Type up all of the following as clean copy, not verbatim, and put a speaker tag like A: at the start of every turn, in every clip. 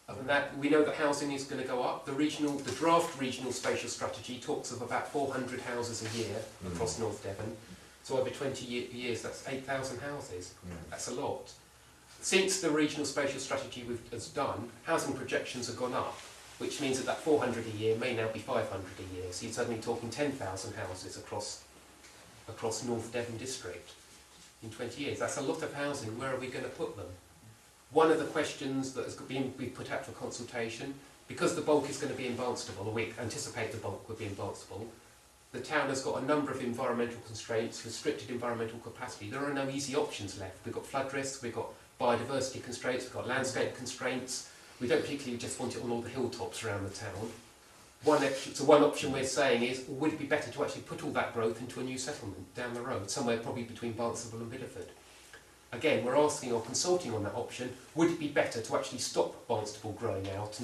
A: Other than that, we know that housing is going to go up. The draft regional spatial strategy talks of about 400 houses a year across North Devon. So over 20 years, that's 8,000 houses. That's a lot. Since the regional spatial strategy has done, housing projections have gone up, which means that 400 a year may now be 500 a year. So you're suddenly talking 10,000 houses across North Devon district in 20 years. That's a lot of housing. Where are we going to put them? One of the questions that has been put out for consultation, because the bulk is going to be in Barnstable, or we anticipate the bulk will be in Barnstable, the town has got a number of environmental constraints, restricted environmental capacity. There are no easy options left. We've got flood risks, we've got biodiversity constraints, we've got landscape constraints. We don't particularly just want it on all the hilltops around the town. One option we're saying is, would it be better to actually put all that growth into a new settlement down the road, somewhere probably between Barnstable and Bideford? Again, we're asking or consulting on that option. Would it be better to actually stop Barnstable growing out,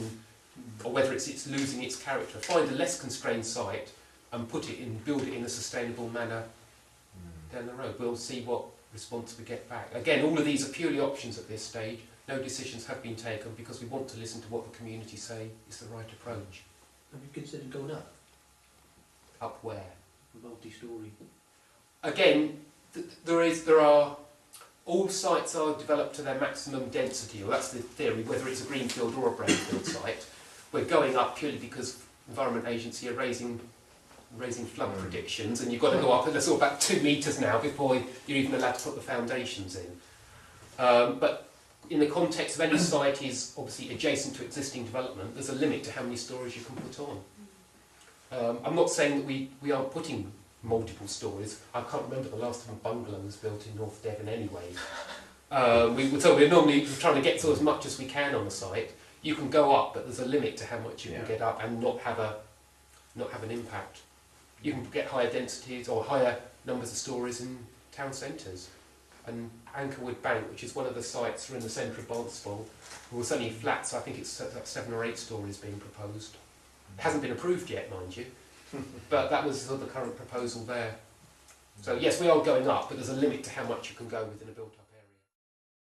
A: or whether it's losing its character, find a less constrained site and build it in a sustainable manner down the road? We'll see what response we get back. Again, all of these are purely options at this stage. No decisions have been taken because we want to listen to what the community say is the right approach.
B: Have you considered going up?
A: Up where?
B: Multi-storey.
A: Again, there are. All sites are developed to their maximum density, or that's the theory, whether it's a greenfield or a brownfield site. We're going up purely because Environment Agency are raising flood predictions, and you've got to go up at sort of about 2 metres now before you're even allowed to put the foundations in. But in the context of any site is obviously adjacent to existing development, there's a limit to how many stories you can put on. I'm not saying that we aren't putting multiple stories. I can't remember the last time a bungalow was built in North Devon anyway. We're normally trying to get to as much as we can on the site. You can go up, but there's a limit to how much you can get up and not have an impact. You can get higher densities or higher numbers of stories in town centres. And Anchorwood Bank, which is one of the sites in the centre of Barnstable, was only flats. I think it's 7 or 8 stories being proposed. It hasn't been approved yet, mind you. But that was the current proposal there. So yes, we are going up, but there's a limit to how much you can go within a built-up.